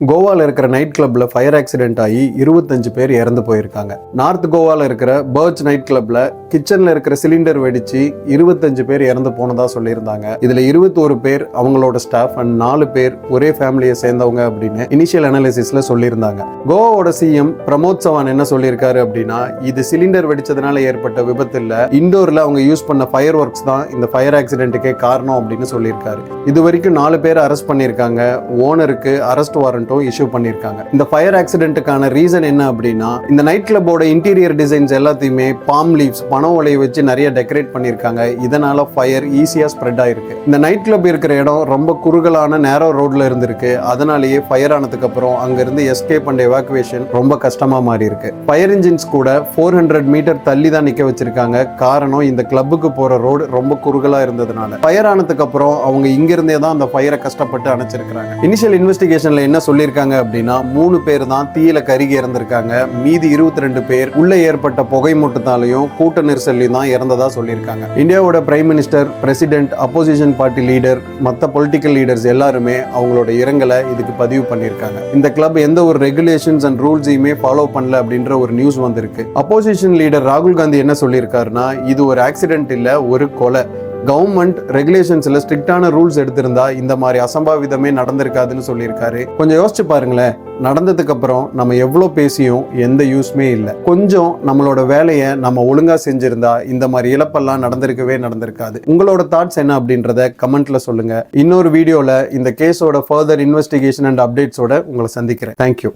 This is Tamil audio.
கோவாவில் இருக்கிற நைட் கிளப்ல ஃபயர் ஆக்சிடென்ட் ஆகி 25 பேர் இறந்து போயிருக்காங்க. நார்த் கோவாவில் இருக்கிற பர்ச் நைட் கிளப்ல கிச்சன்ல இருக்கிற சிலிண்டர் வெடிச்சு 25 பேர் இறந்து போனதா சொல்லியிருந்தாங்க. இதுல 21 பேர் அவங்களோட ஸ்டாஃப் அண்ட் 4 பேர் ஒரே ஃபேமிலியை சேர்ந்தவங்க அப்படின்னு இனிஷியல் அனாலிசிஸ்ல சொல்லியிருந்தாங்க. கோவாவோட சிஎம் பிரமோத் சவான் என்ன சொல்லியிருக்காரு அப்படின்னா, இது சிலிண்டர் வெடிச்சதுனால ஏற்பட்ட விபத்து இல்ல, இண்டோர்ல அவங்க யூஸ் பண்ண ஃபயர் ஒர்க்ஸ் தான் இந்த ஃபயர் ஆக்சிடென்ட்டுக்கே காரணம் அப்படின்னு சொல்லியிருக்காரு. இது வரைக்கும் 4 பேர் அரெஸ்ட் பண்ணியிருக்காங்க. ஓனருக்கு அரெஸ்ட் வாரண்ட் இஷ்யூ பண்ணிருக்காங்க. இந்த ஃபயர் ஆக்சிடென்ட்டுக்கான ரீசன் என்ன அப்படின்னா, இந்த நைட் கிளப்போட இன்டீரியர் டிசைன்ஸ் எல்லாத்தையுமே பாம் லீவ்ஸ் பனை ஓலையை வச்சு நிறைய டெக்கரேட் பண்ணிருக்காங்க. இதனால ஃபயர் ஈஸியா ஸ்ப்ரெட் ஆயிருக்கு. இந்த நைட் கிளப் இருக்கிற இடம் ரொம்ப குறுகலான நேரோ ரோட்ல இருந்திருக்கு. அதனாலேயே ஃபயர் ஆனதுக்கு அப்புறம் அங்க இருந்து எஸ்கேப் அண்ட் எவாக்குவேஷன் ரொம்ப கஷ்டமா மாறி இருக்கு. ஃபயர் இன்ஜின்ஸ் கூட 400 மீட்டர் தள்ளி தான் நிக்க வச்சிருக்காங்க. காரணம் இந்த கிளப்புக்கு போற ரோடு ரொம்ப குறுகலா இருந்ததுனால. ஃபயர் ஆனதுக்கு அப்புறம் அவங்க இங்க இருந்தே தான் அந்த ஃபயரை கஷ்டப்பட்டு அணைச்சிருக்காங்க. இனிஷியல் இன்வெஸ்டிகேஷன்ல என்ன சொல்லியிருக்காங்க அப்படின்னா, 3 பேர் தான் தீயில கருகி இறந்திருக்காங்க. மீதி 22 பேர் உள்ள ஏற்பட்ட புகை மூட்டத்தாலையும் கூட்ட நெரிசலையும் தான் இறந்ததா சொல்லியிருக்காங்க. இந்தியாவோட prime minister, president, opposition party leader, மற்ற பொலிட்டிக்கல் லீடர்ஸ் எல்லாருமே அவங்களோட இரங்கலை இதுக்கு பதிவு பண்ணியிருக்காங்க. இந்த கிளப் எந்த ஒரு ரெகுலேஷன்ஸ் அண்ட் ரூல்ஸையுமே ஃபாலோ பண்ணல அப்படின்ற ஒரு நியூஸ் வந்திருக்கு. அப்போசிஷன் லீடர் ராகுல் காந்தி என்ன சொல்லியிருக்காருன்னா, இது ஒரு ஆக்சிடென்ட் இல்ல, ஒரு கொலை. கவர்மெண்ட் ரெகுலேஷன்ஸ்ல ஸ்ட்ரிக்டான ரூல்ஸ் எடுத்திருந்தா இந்த மாதிரி அசம்பாவிதமே நடந்திருக்காதுன்னு சொல்லியிருக்காரு. கொஞ்சம் யோசிச்சு பாருங்களேன், நடந்ததுக்கு அப்புறம் நம்ம எவ்வளோ பேசியும் எந்த யூஸ்மே இல்லை. கொஞ்சம் நம்மளோட வேலையை நம்ம ஒழுங்கா செஞ்சிருந்தா இந்த மாதிரி இழப்பெல்லாம் நடந்திருக்காது. உங்களோட தாட்ஸ் என்ன அப்படின்றத கமெண்ட்ல சொல்லுங்க. இன்னொரு வீடியோல இந்த கேஸோட ஃபர்தர் இன்வெஸ்டிகேஷன் அண்ட் அப்டேட்ஸோட உங்களை சந்திக்கிறேன். தேங்க்யூ.